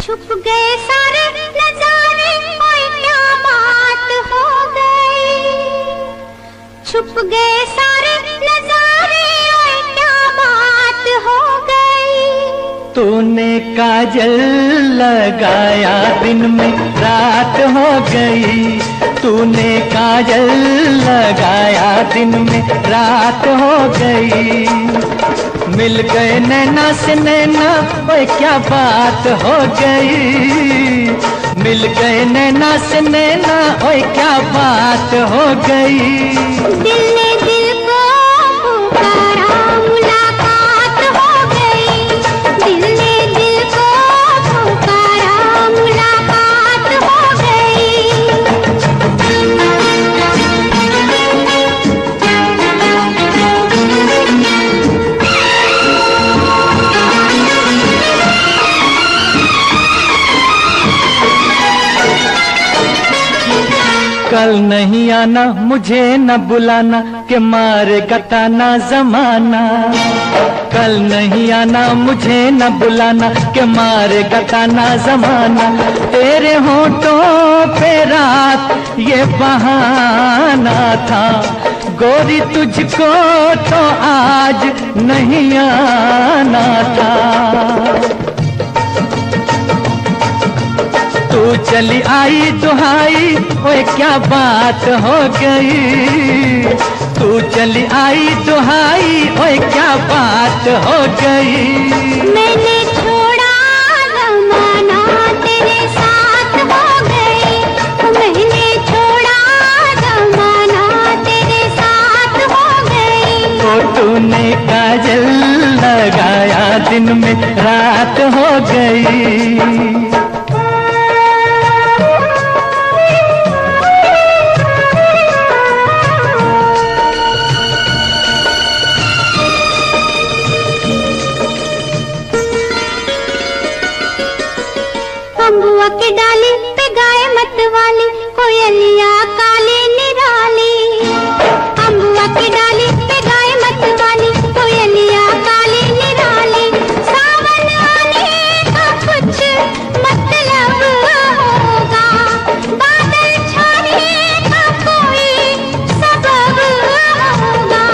छुप गए सारे नजारे, ओए क्या बात हो गई। छुप गए सारे नजारे, ओए क्या बात हो गई। तूने काजल लगाया दिन में रात हो गई। तूने काजल लगाया दिन में रात हो गई। मिल गए नैना से नैना, ओए क्या बात हो गई। मिल गए नैना से नैना, ओए क्या बात हो गई। दिल ने दिल को पुकारा, मुलाकात हो गई। दिल ने दिल को पुकारा, मुलाकात हो गई। कल नहीं आना, मुझे न बुलाना, के मारेगा ताना जमाना। कल नहीं आना, मुझे न बुलाना, के मारेगा ताना जमाना। तेरे होठों पे रात ये बहाना था, गोरी तुझको तो आज नहीं आना था। तू चली आई दुहाई, ओए क्या बात हो गई। तू चली आई दुहाई, ओए क्या बात हो गई। मैंने छोड़ा जमाना, तेरे साथ हो गई। मैंने छोड़ा जमाना, तेरे साथ हो गई। तो तूने काजल लगाया दिन में रात हो गई। अम्बुआ की डाली पे गाय मत वाली, कोयलिया काली निराली। अम्बुआ की डाली पे गाय मत वाली, कोयलिया काली निराली। सावन आने का कुछ मतलब होगा, बादल छाने का कोई सबब होगा।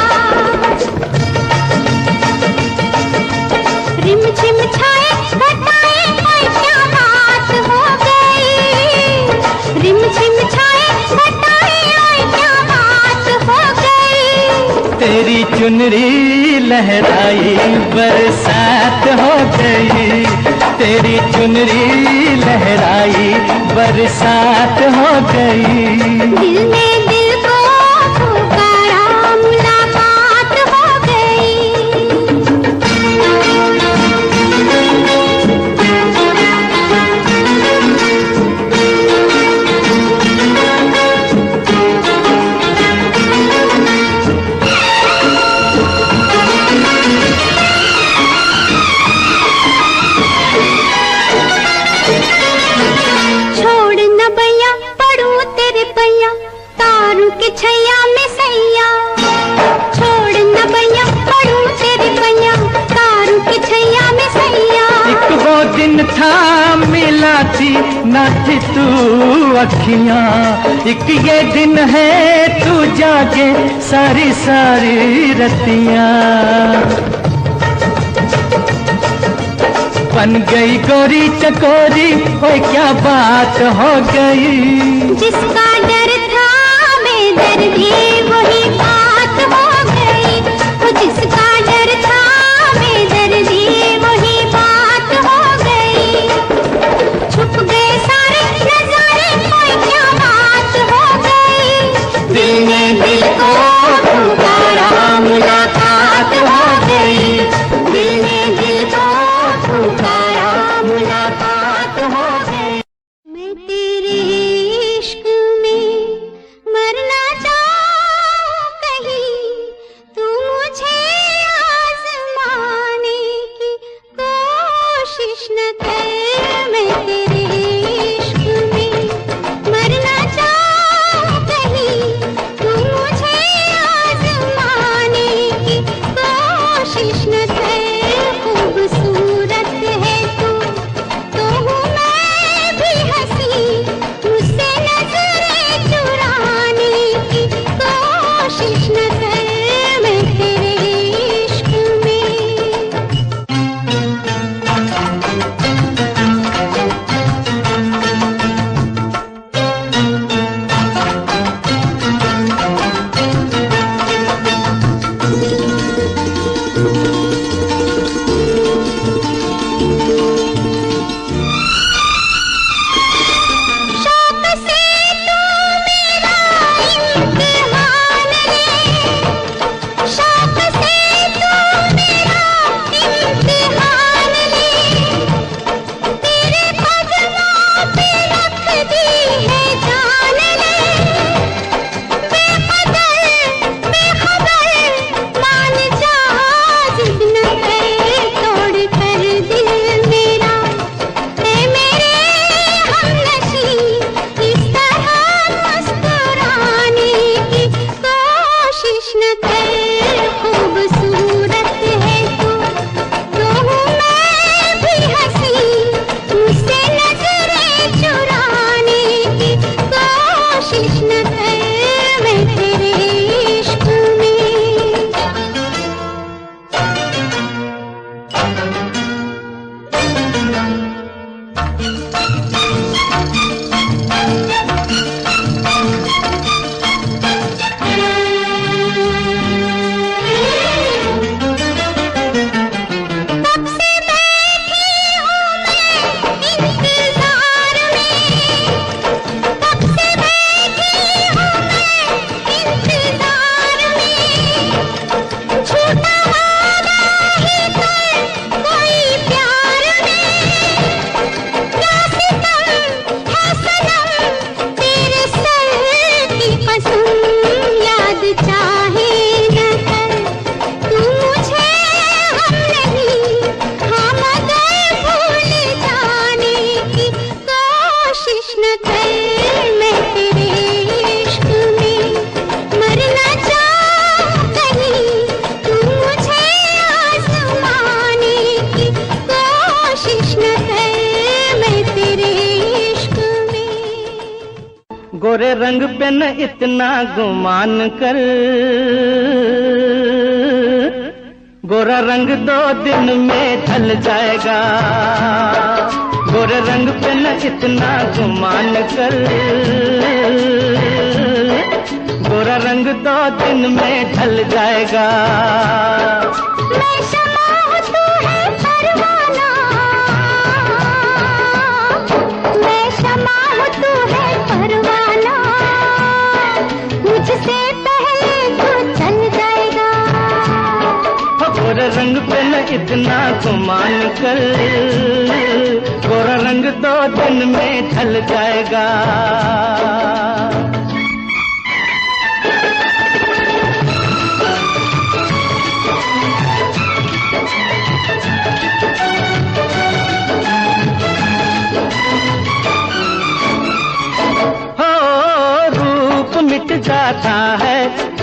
रिम झिम छाए घटाए, ओए क्या बात हो गई। रिम झिम छाए घटाए, ओए क्या बात हो गई। तेरी चुनरी लहराई बरसात हो गई। तेरी चुनरी लहराई बरसात हो गई। दिल ने दिल को पुकारा, मुलाकात हो गई। छोड़ न भैया पढ़ू तेरे पैया, तारू के छैया में सैया। छोड़ न भैया पढ़ू तेरे पैया, तारू के छैया में सैया। एक वो दिन था मिला थी न थी तू अखियां, एक ये दिन है तू जागे सारी सारी रतियां। बन गई गोरी चकोरी, ओए क्या बात हो गई। जिसका डर था बेदर्दी, वही बात हो गई। वो जिसका डर था बेदर्दी, वही बात हो गई। छुप गए सारे नजारे, ओए क्या बात हो गई। दिल ने दिल को पुकारा, मुलाकात हो गई। दिल ने दिल को पुकारा, मुलाकात हो गई। मैं तेरे इश्क में मरना चाहूं कहीं, तू मुझे गोरे रंग पे न इतना गुमान कर, गोरा रंग 2 दिन में ढल जाएगा। गोरे रंग पे न इतना गुमान कर, गोरा रंग 2 दिन में ढल जाएगा। मैं शमा हूँ तू है परवाना, मैं शमा हूँ तू है परवाना, मुझसे पहले तू चल जाएगा। गोरा रंग पे न इतना गुमान कर, गोरा रंग 2 दिन में ढल जाएगा। मिट जाता है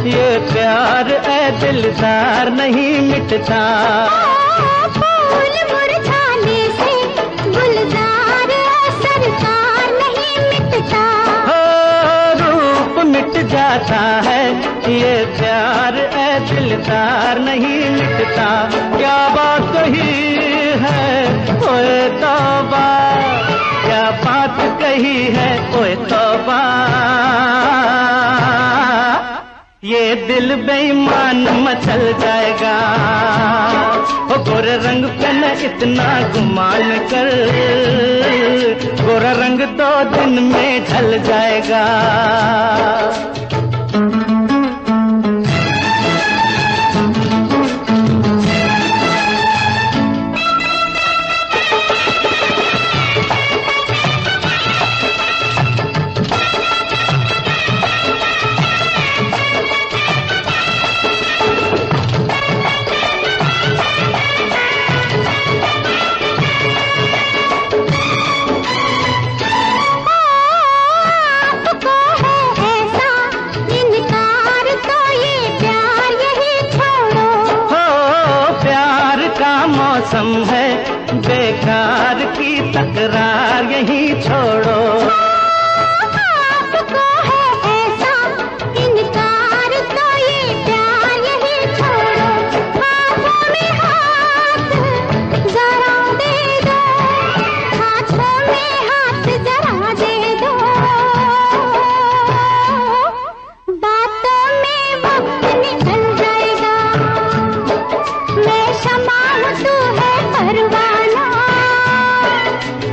ये प्यार, ऐ दिलदार नहीं मिटता। फूल मुरझाने से गुलजार सरकार नहीं मिटता। रूप मिट जाता है ये प्यार, ऐ दिलदार नहीं मिटता। क्या बात कही है ओए तौबा, क्या बात कही है ओए तौबा। ये दिल बेईमान मचल जाएगा। ओ गोरे रंग पे न इतना गुमान कर, गोरा रंग 2 दिन में ढल जाएगा। मौसम है बेकार की तकरार यही छोड़ो। आपको है ऐसा इनकार तो ये प्यार यही छोड़ो। हाथों में हाथ जरा दे दो, हाथों में हाथ जरा दे दो। बातों में वक्त निकल जाएगा। मैं शमा हूँ तू है परवाना,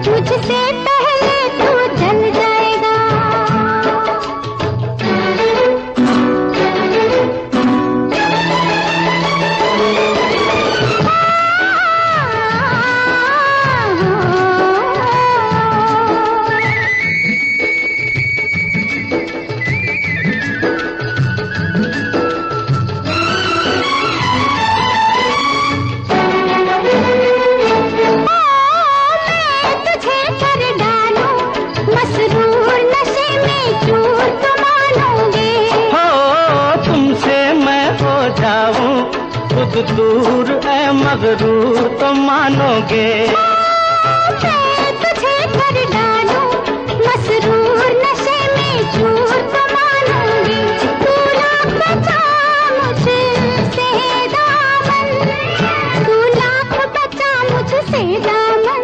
मुझसे पहले तू जल जाएगा। खुद दूर ऐ मगरूर तो मानोगे। मैं तुझे कर डालूं मसरूर नशे में चूर तो मानोगे। तू लाख बचा मुझसे दामन, तू लाख बचा मुझसे दामन।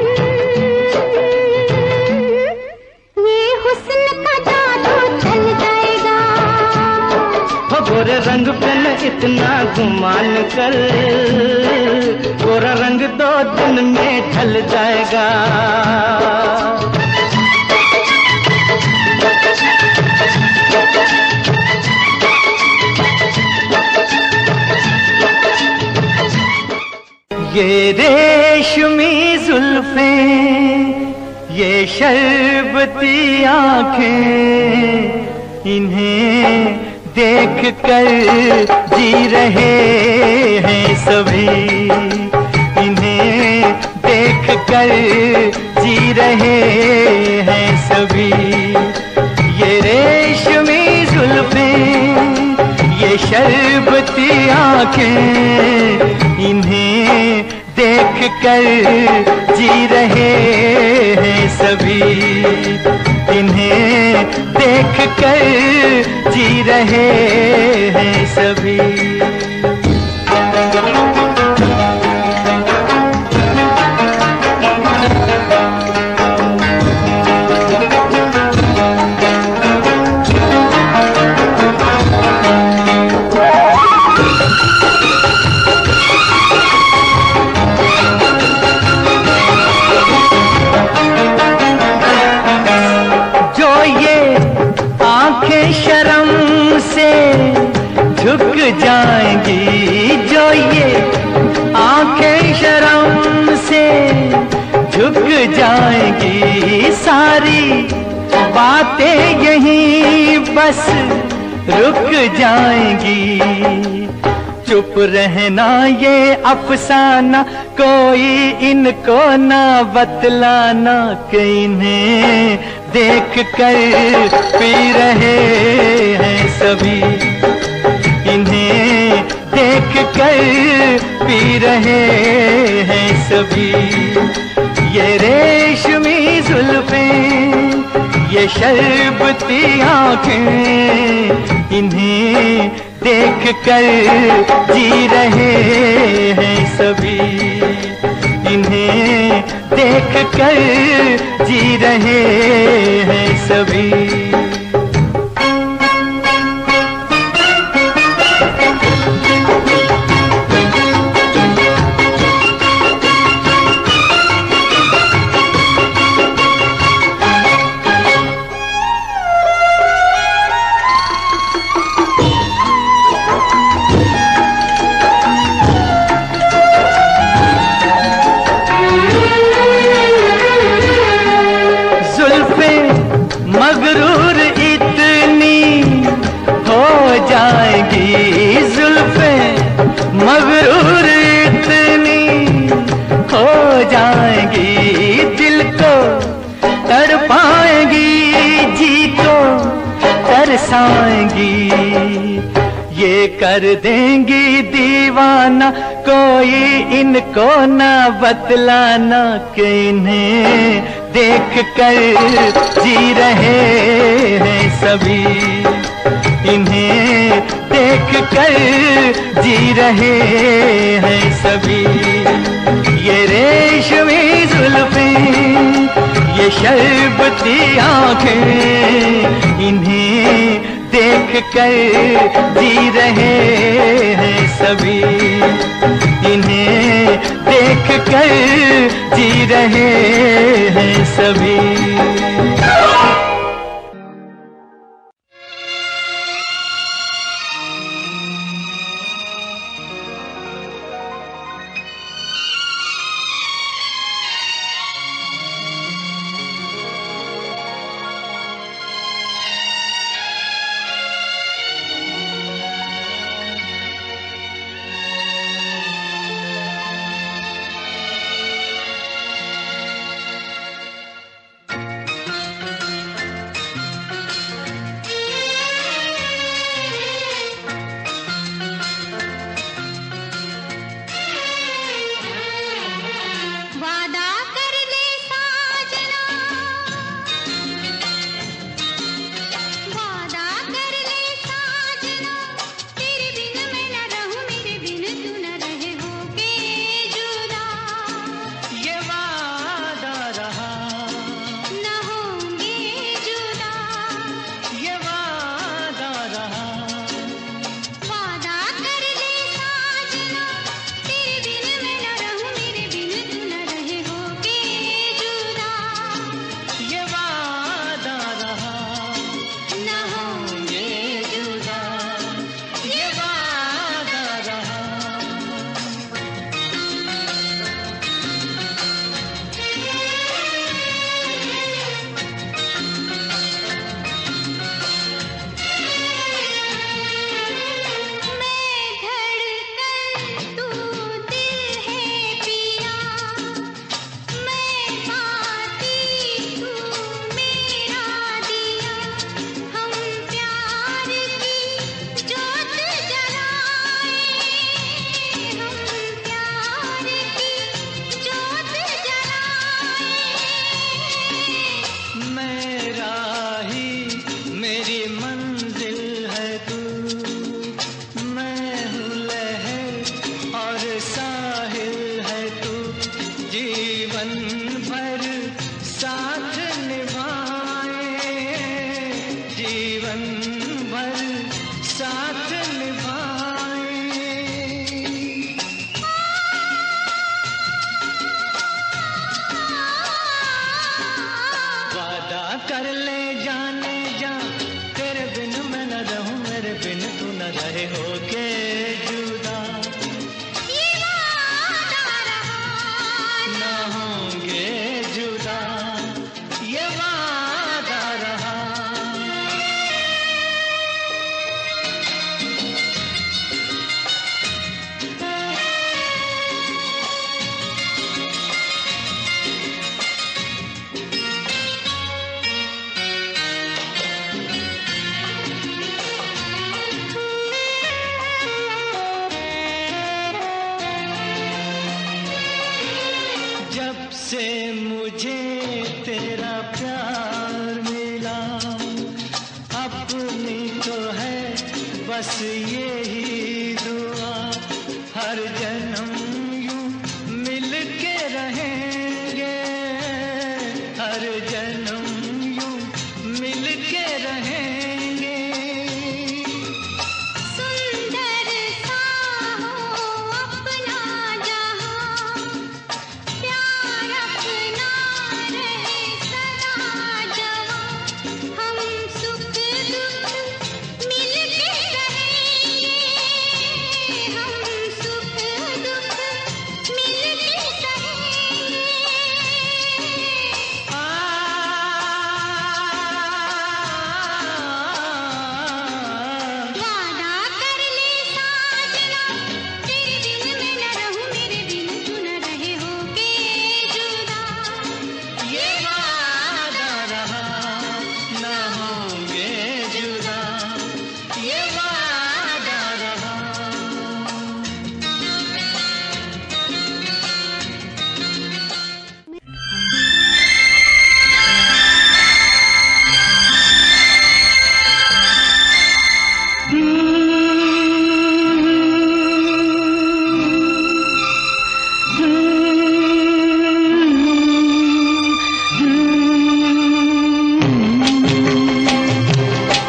ये हुस्न का जादू चल जाएगा। गोरे रंग पे न इतना गुमान कर, गोरा रंग 2 दिन में ढल जाएगा। ये रेशमी जुल्फें, ये शरबती आंखें, इन्हें देख कर जी रहे हैं सभी। इन्हें देख कर जी रहे हैं सभी। ये रेशमी जुल्फें, ये शरबती आंखें, इन्हें देख कर जी रहे हैं सभी। इन्हें देख देख कर जी रहे हैं सभी। शर्म से झुक जाएंगी, जो ये आंखें शर्म से झुक जाएंगी, सारी बातें यहीं बस रुक जाएंगी। चुप रहना ये अफसाना, कोई इनको ना बतलाना, कि इन्हें देख कर पी रहे हैं सभी। इन्हें देख कर पी रहे हैं सभी। ये रेशमी जुल्फें, ये शरबती आँखें, इन्हें देख कर जी रहे हैं सभी। इन्हें देख कर जी रहे हैं सभी। मगरूर इतनी हो जाएंगी, जुल्फें मगरूर इतनी हो जाएंगी, दिल को तड़पाएंगी, जी को तरसाएंगी। ये कर देंगी दीवाना, कोई इनको ना बतलाना, कि इन्हें देख कर जी रहे हैं सभी। इन्हें देख कर जी रहे हैं सभी। ये रेशमी जुल्फें, ये शरबती आँखें, इन्हें देख कर जी रहे हैं सभी। इन्हें देख कर जी रहे हैं सभी। कर ले जाने जा, तेरे बिन मैं न रहूं, मेरे बिन तू न रहे, होके जुदा ये वादा रहा, न होंगे जुदा, ये वादा रहा। जब से मुझे तेरा प्यार मिला, अपनी तो है बस यही दुआ, हर जन्म यूं मिल के रहेंगे, हर जन्म यूं मिल के रहेंगे। सुंदर सा हो अपना जहां, प्यार अपना रहे सदा जवां, हम सुख दुख मिल के रहेंगे, हम सुख दुख मिल के रहेंगे। वादा कर ले साजना, तेरे बिन मैं न रहूं, मेरे बिन तू न रहे, होके जुदा ये वादा रहा, न होंगे जुदा, ये वादा रहा।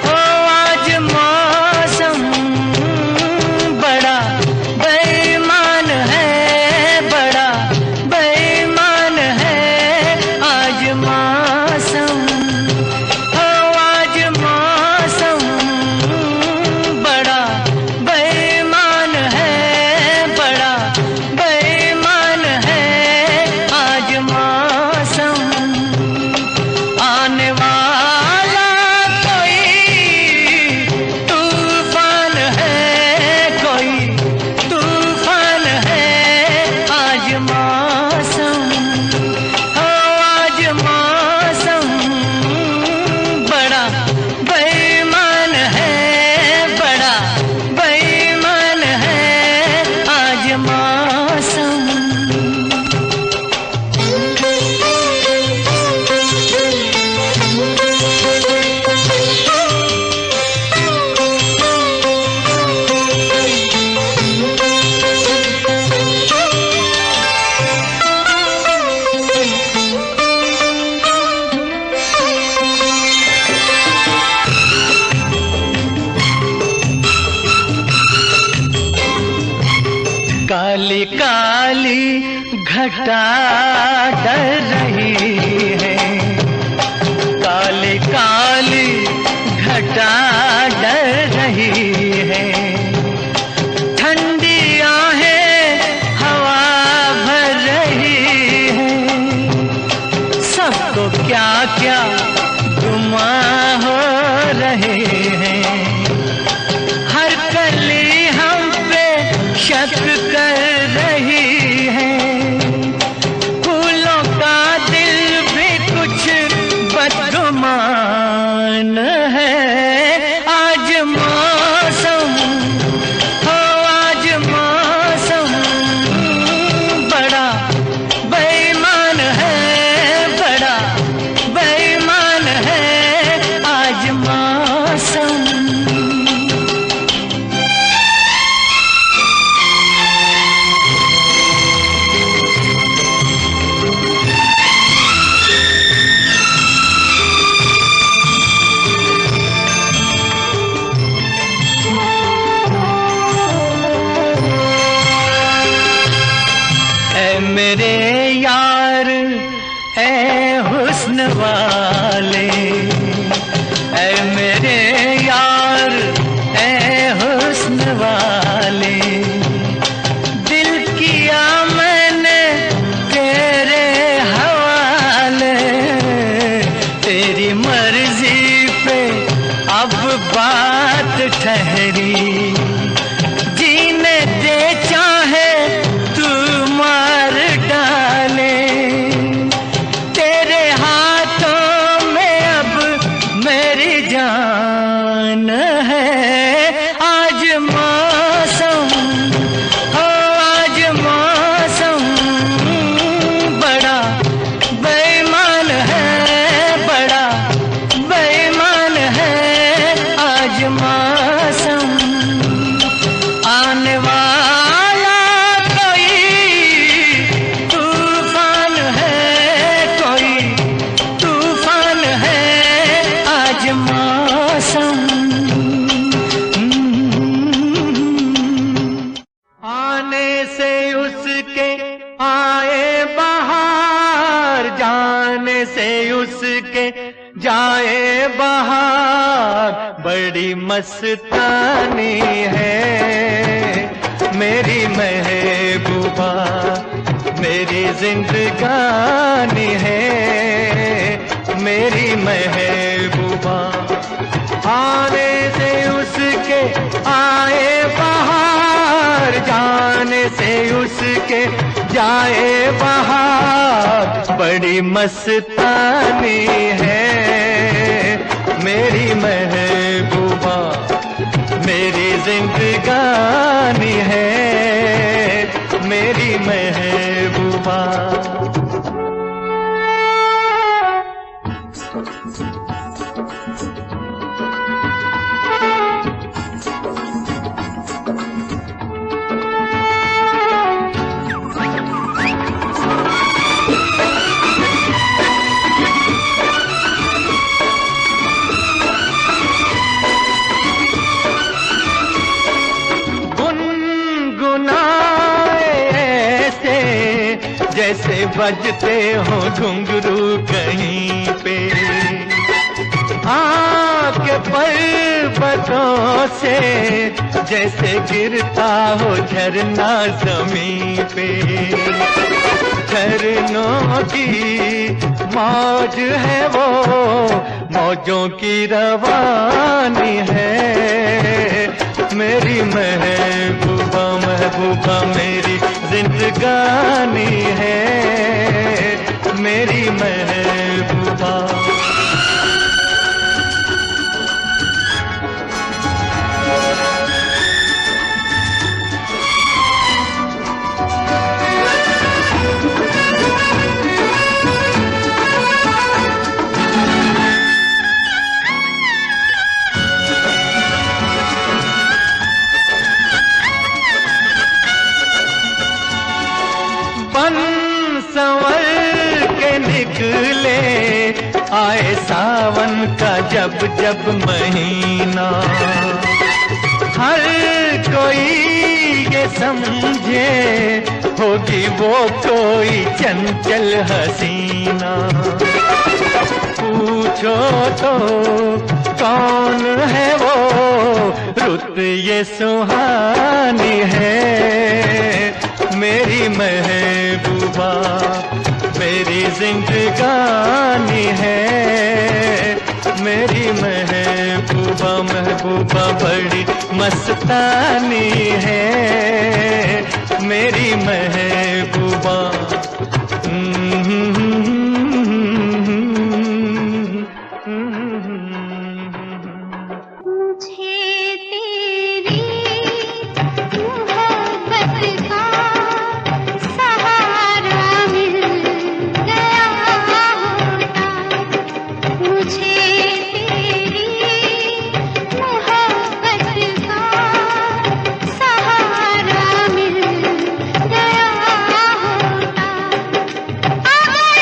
ओ आज मौसम बड़ा बेईमान है, बड़ा बेईमान है आज मौसम। ओ आज मौसम बड़ा बेईमान है, बड़ा बेईमान है आज मौसम। आने वाला कोई तूफान है, कोई तूफान है आज मौसम। ओ आज मौसम बड़ा बेईमान है, बड़ा बेईमान है आज मौसम। काली काली घटा डर रही है, काली काली घटा डर रही है, ठंडी आहें हवा भर रही है, सबको क्या क्या गुमां हो रहे हैं, हर कली हम पे शक कर रही है, फूलों का दिल भी कुछ बदगुमान है आज मौसम। हो आज मौसम बड़ा बेईमान है, बड़ा बेईमान है आज मौसम। ए हुस्न वाले, ए मेरे यार, ए हुस्न वाले, दिल किया मैंने तेरे हवाले, तेरी मर्जी पे अब बात ठहरी, जीने दे चाहे तू मार डाले, तेरे हाथों में अब मेरी जान है। आज मौसम हो, आज मौसम बड़ा बेईमान है, बड़ा बेईमान है आज मौसम। आने वाला कोई तूफान है, कोई तूफान है आज मौसम। आने से उसके आए बहार, जाने से उसके जाए बहार, बड़ी मस्तानी है मेरी महबूबा, मेरी जिंदगानी है मेरी महबूबा। आने से उसके आए बहार, जाने से उसके जाए बहार, बड़ी मस्तानी है मेरी महबूबा, मेरी जिंदगानी है मेरी महबूबा। जैसे बजते हो घुंघरू कहीं पे, आके पर्वतों से जैसे गिरता हो झरना जमीन पे। झरनों की मौज है वो, मौजों की रवानी है मेरी महबूबा, महबूबा मेरी जिंदगानी है मेरी महबूबा। बन संवर के निकले आए सावन का जब जब महीना, हर कोई ये समझे होगी वो कोई चंचल हसीना। पूछो तो कौन है वो, रुत ये सुहानी है मेरी महबूबा, मेरी जिंदगानी है मेरी महबूबा, महबूबा बड़ी मस्तानी है मेरी महबूबा। आ गए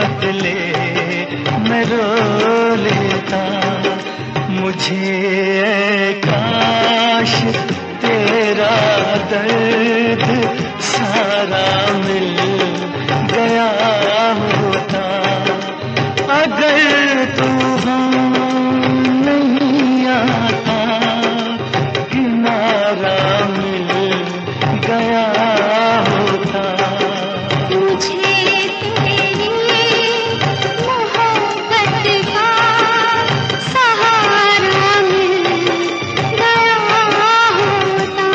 बदले मैं रो लेता। मुझे काश तेरा दर्द सारा मिल गया होता। अगर तू नहीं आता किनारा मिल गया होता। मुझे तेरी मोहब्बत का सहारा मिल गया होता।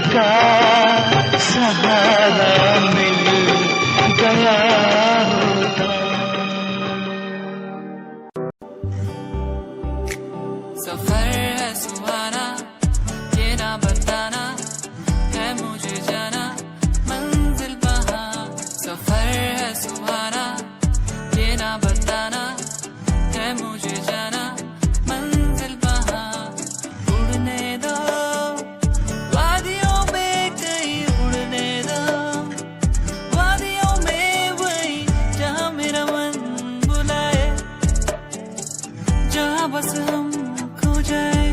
का सहारा मिल गया होता। सफर है सुहाना, ये ना बताना है मुझे जाना मंजिल वहाँ। सफर है सुहाना, ये ना बताना है मुझे जाना मंजिल वहाँ। उड़ने दो वादियों में कहीं, उड़ने दो वादियों में वही जहाँ मेरा मन बुलाए, जहाँ बस हम खो जाए।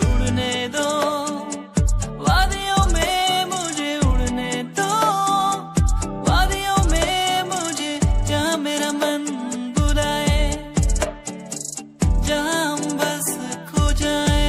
उड़ने दो वादियों में मुझे, उड़ने दो वादियों में मुझे, जहाँ मेरा मन बुलाए, जहाँ हम बस खो जाए।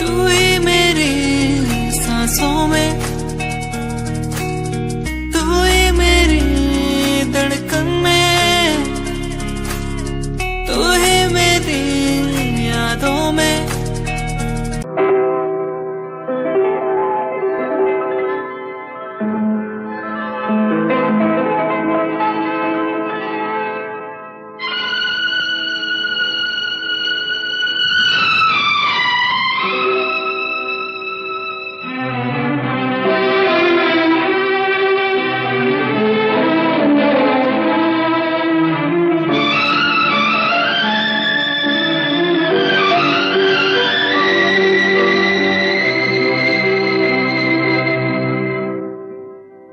तू ही मेरी सांसों में, तू ही मेरी धड़कन में, तू ही मेरी यादों में।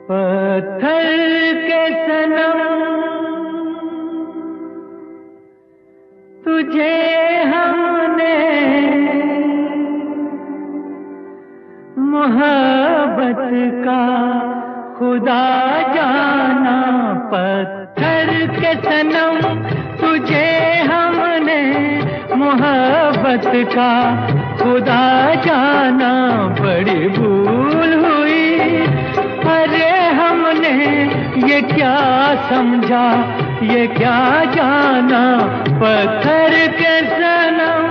पत्थर के सनम तुझे हमने मोहब्बत का खुदा जाना। पत्थर के सनम तुझे हमने मोहब्बत का खुदा जाना। बड़ी भूल हुई, अरे हमने ये क्या समझा, ये क्या जाना। पत्थर के सनम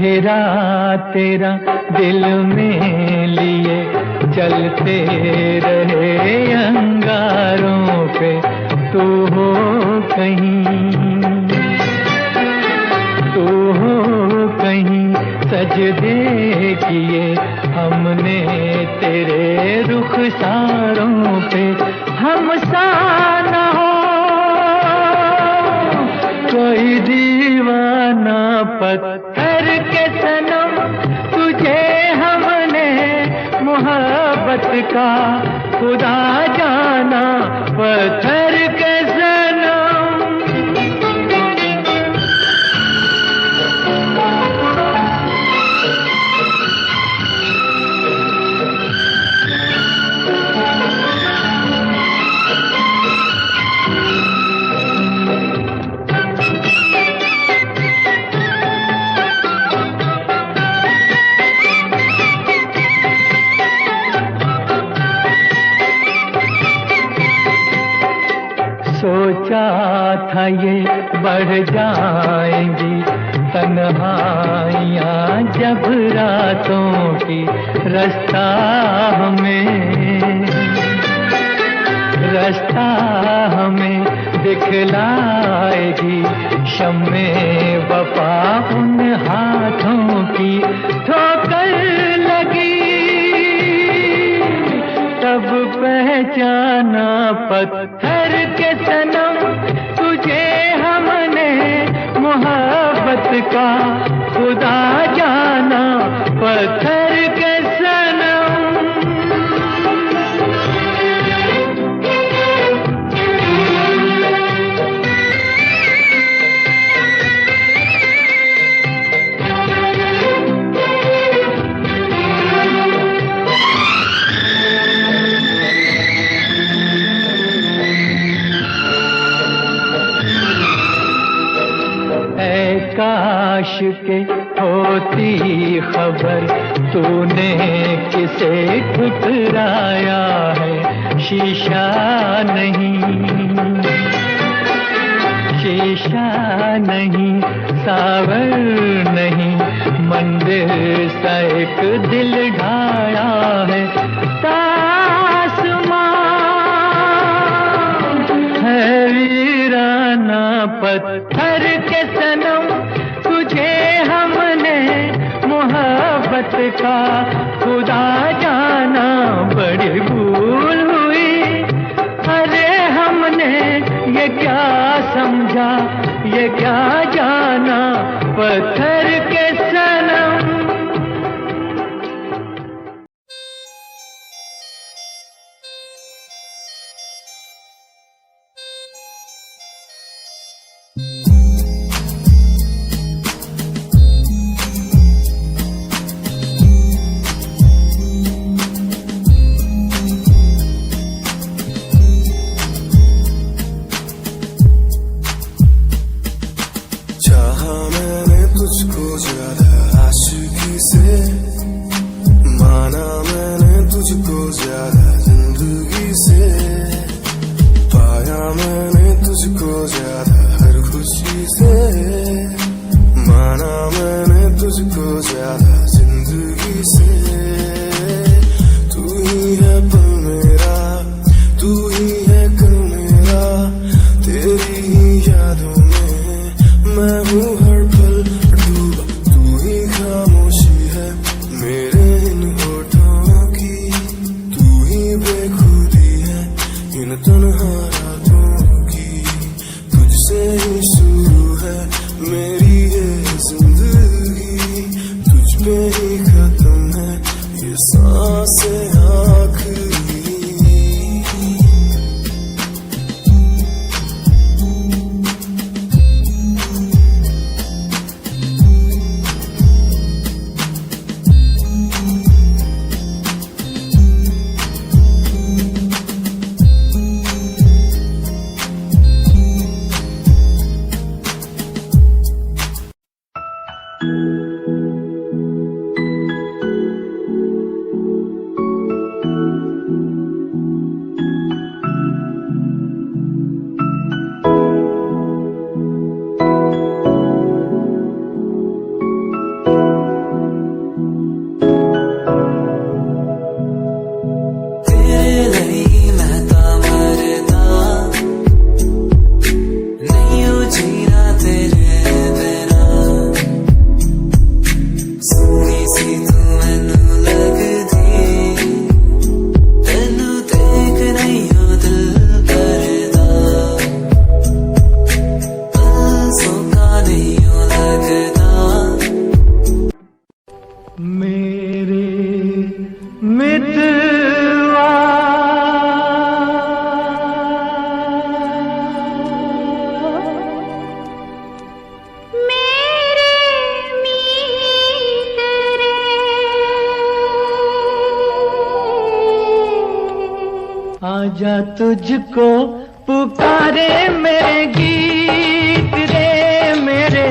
चेहरा तेरा दिल में लिए चलते रहे अंगारों पे, तू हो कहीं, तू हो कहीं, सजदे किए हमने तेरे रुखसारों पे। हम सा न हो कोई दीवाना पत्थर के सनम, तुझे हमने मोहब्बत का खुदा जाना, पत्थर के सनम। सोचा था ये बढ़ जाएंगी तन्हाइयाँ जब रातों की, रास्ता हमें दिखलाएगी शम्मे वफा उन हाथों की। ठोकर लगी तब पहचाना पत्थर के सनम, तुझे हमने मोहब्बत का खुदा जाना, पत्थर के सनम। काश के होती खबर तूने किसे ठुकराया है, शीशा नहीं, सावर नहीं, मंदिर सा एक दिल ढाया है। तासमां है वीराना पत्थर के सनम, तुझे हमने मोहब्बत का खुदा जाना, बड़ी भूल हुई। अरे हमने ये क्या समझा, ये क्या जाना, पत्थर के सनम। आजा तुझको पुकारे मेरे गीत रे, मेरे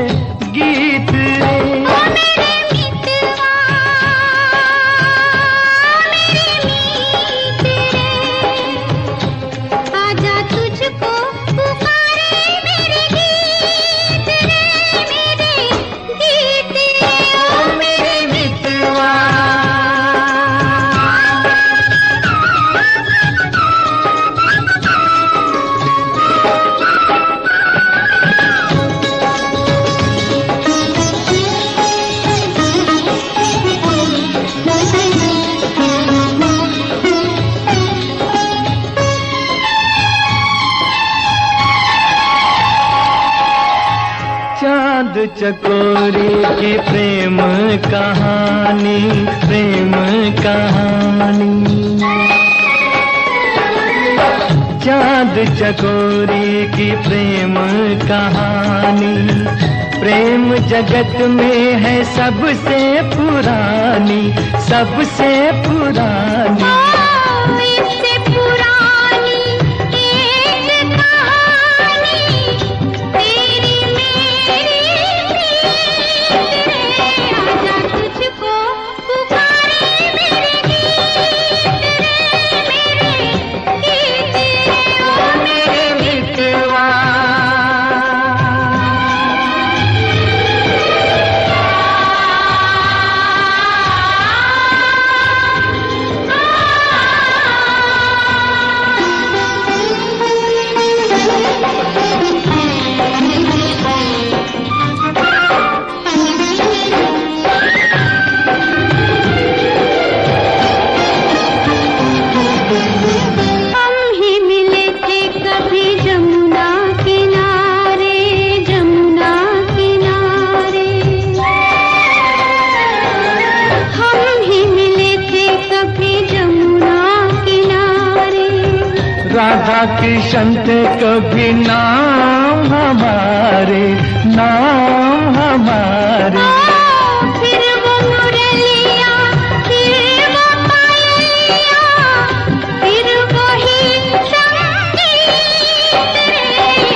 गीत रे। ओ मेरे मितवा, मेरे मीत रे, आजा तुझको पुकारे मेरे गीत रे, मेरे गीत रे। ओ मेरे मितवा, चांद चकोरी की प्रेम कहानी, प्रेम कहानी। चांद चकोरी की प्रेम कहानी, प्रेम जगत में है सबसे पुरानी, सबसे पुरानी। इससे पुरानी एक कहानी तेरी मेरी प्रीत रे, आजा तुझको पुकारे मेरे गीत रे, मेरे गीत रे। ओ मेरे मितवा, हम ही मिले थे कभी जमुना किनारे, जमुना किनारे। हम ही मिले थे कभी जमुना किनारे। राधा कृष्ण थे कभी नाम हमारे, नाम हमारे। फिर वो मुरलिया, फिर वो पायलिया, फिर वही संगीत रे,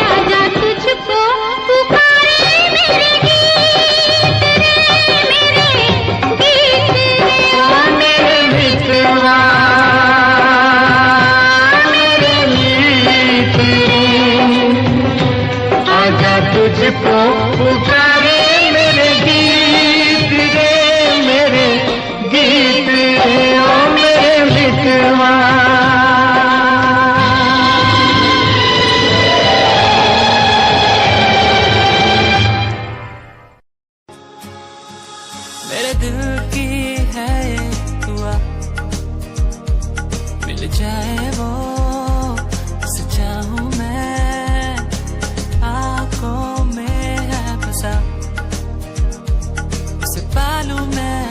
आजा तुझको पुकारे मेरे गीत रे, मेरे गीत रे। ओ मेरे मितवा, मेरे मीत रे, आजा तुझको पुकारे मेरे गीत रे, मेरे गीत रे। ओ मेरे मितवा, मेरे दिल की है ये दुआ, मिल जाए वो जिसे चाहूं मैं, आंखों में है बसा, उसे पालूं मैं,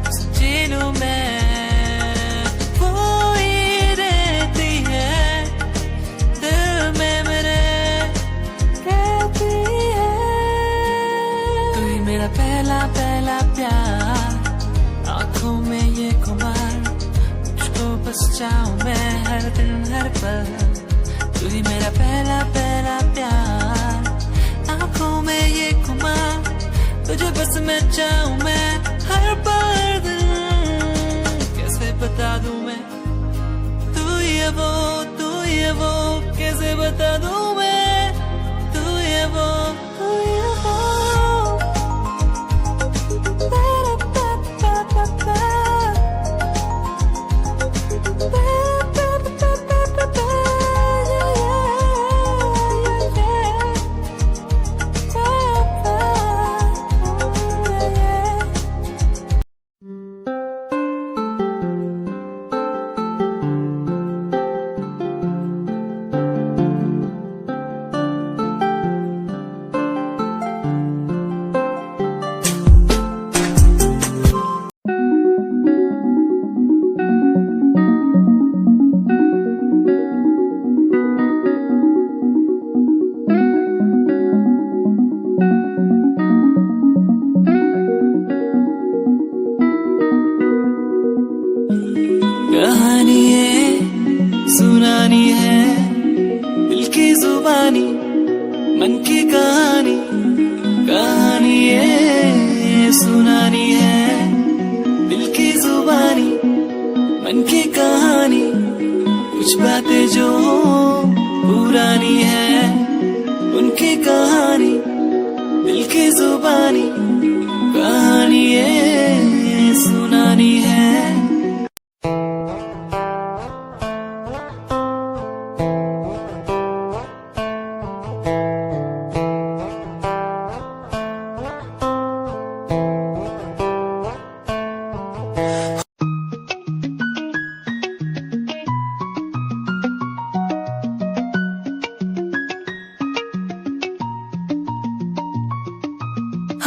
उसे जी लूं मैं। वो ही रहती है दिल में मेरे, कहती है तू ही मेरा पहला पहला प्यार, आंखों में ये खुमार, तुझको बस चाहूं मैं हर दिन हर पल। तू ही मेरा पहला पहला प्यार, आंखों में ये खुमार, तुझे बस मैं चाहूं मैं हर पल हर दिन। कैसे बता दूं मैं तू ही है वो, तू ही है वो, कैसे बता दूं मैं तू ही है वो, तू ही है वो। जुबानी मन की कहानी, कहानी ये सुनानी है। दिल की जुबानी मन की कहानी, कुछ बातें जो पुरानी है, उनकी कहानी। दिल की जुबानी कहानी ये सुनानी है।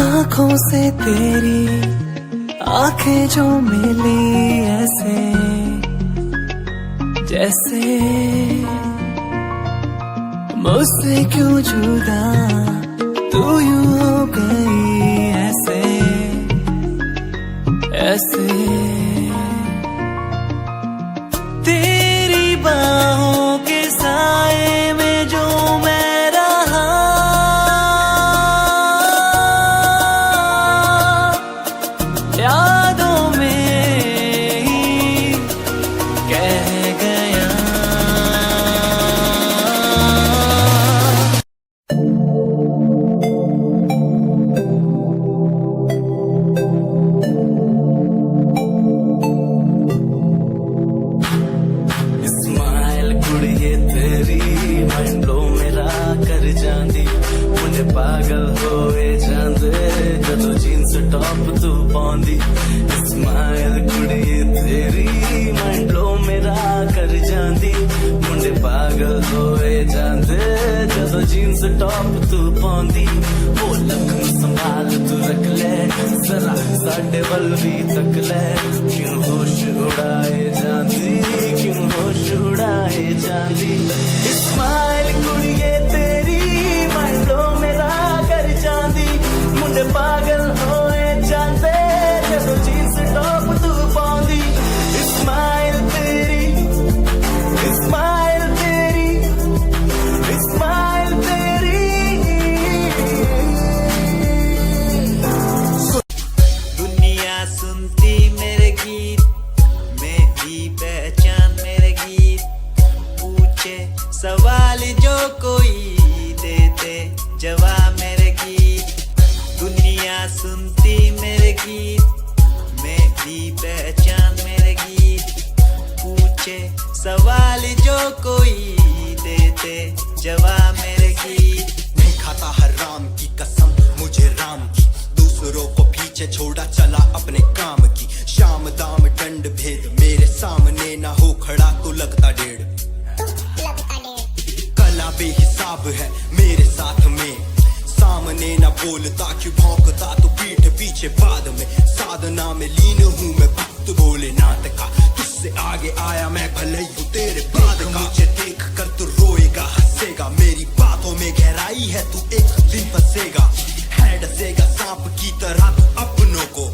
आंखों से तेरी आंखें जो मिली ऐसे, जैसे मुझसे क्यों जुदा तू यूं हो गई ऐसे, ऐसे। तेरी बाहों के साए में जो मैं रहा, यादों में ही कह गया। स्माइल कुड़िए तेरी माइंड ब्लो मेरा कर जांदी, मुझे पागल होए जांदे जदों जीन्स टॉप तू पाउंदी। स्माइल कुड़िए तेरी माइंड ब्लो मेरा कर जांदी, मुझे पागल होए जांदे जदों जीन्स टॉप तू पाउंदी। वो लखन संभाल तू रख ले जरा साडे वल भी तक ले, क्यों होश उड़ाए जांदी, क्यों होश उड़ाए जांदी। स्माइल कुड़िए तेरी माइंड ब्लो मेरा कर जांदी, मुंडे पागल होए जांदे जदों जीन्स टॉप तू पाउंदी। स्माइल तेरी, स्माइल तेरी, स्माइल तेरी। दुनिया सुनती मेरे गीत, मेरी पहचान मेरे गीत, पूछे सवाल जो कोई देते जवाब मेरे गीत। दुनिया सुनती मेरे गीत, मेरी पहचान मेरे गीत, पूछे सवाल जो कोई देते जवाब मेरे गीत। नहीं खाता हराम की कसम मुझे राम की, दूसरों को पीछे छोड़ा चला अपने काम की। शाम दाम दंड भेद मेरे सामने ना हो खड़ा तो लगता डेढ़। कला बेहिसाब है मेरे साथ में, सामने ना बोलता क्यों भौंकता तो पीठ पीछे बाद में। साधना में लीन हूँ मैं भक्त भोलेनाथ का, तुझसे आगे आया मैं भले ही हूँ तेरे बाद का। मुझे देख कर तू रोएगा हंसेगा, मेरी बातों में गहराई है तू एक दिन फंसेगा। है डसेगा सांप की तरह तू अपनों को,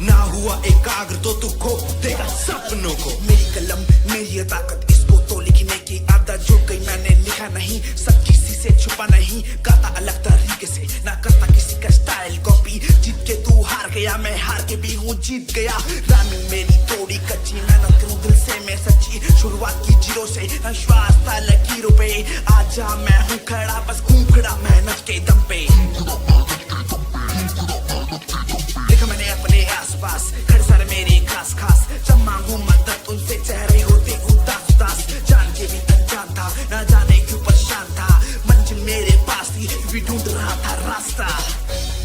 ना हुआ एकाग्र तो तू खो देगा सपनों को। मेरी कलम मेरी ये ताकत, इसको तो लिखने की आदत जुड़ गई। मैंने लिखा नहीं सब किसी से छुपा नहीं, गाता अलग तरीके से ना करता किसी का स्टाइल कॉपी। जीत के तू हार गया, मैं हार के भी हूँ जीत गया। रामिंग मेरी थोड़ी कच्ची, मेहनत करूँ दिल से मैं सच्ची। शुरुआत की जीरो से विश्वास था लकीरों पे, आजा मैं हूँ खड़ा बस घूम खड़ा मेहनत के दम पे। देखा मैंने अपने आसपास खड़े सारे मेरे खास खास, जब मांगू मदद उनसे चेहरे होते उदास उदास। जान के भी अनजान था, ना जाने क्यों परेशान था, मंजिल मेरे पास थी भी ढूंढ रहा था रास्ता।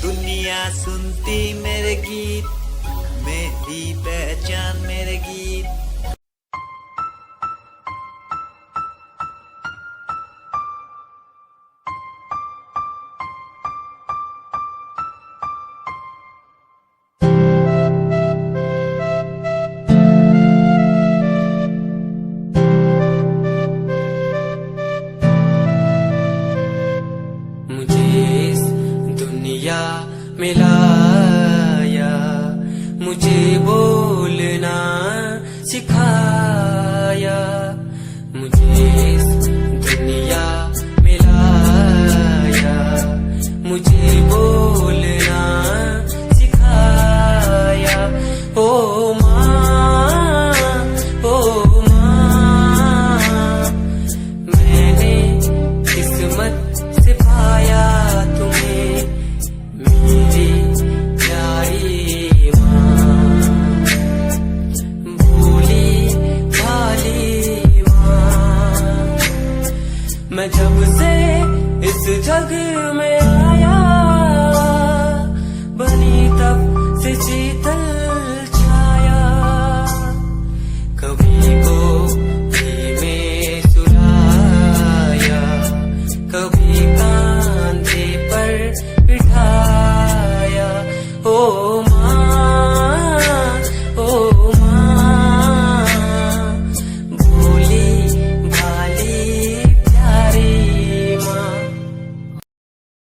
दुनिया सुनती मेरे गीत, मेरी पहचान मेरे गीत। मुझे इस दुनिया मिला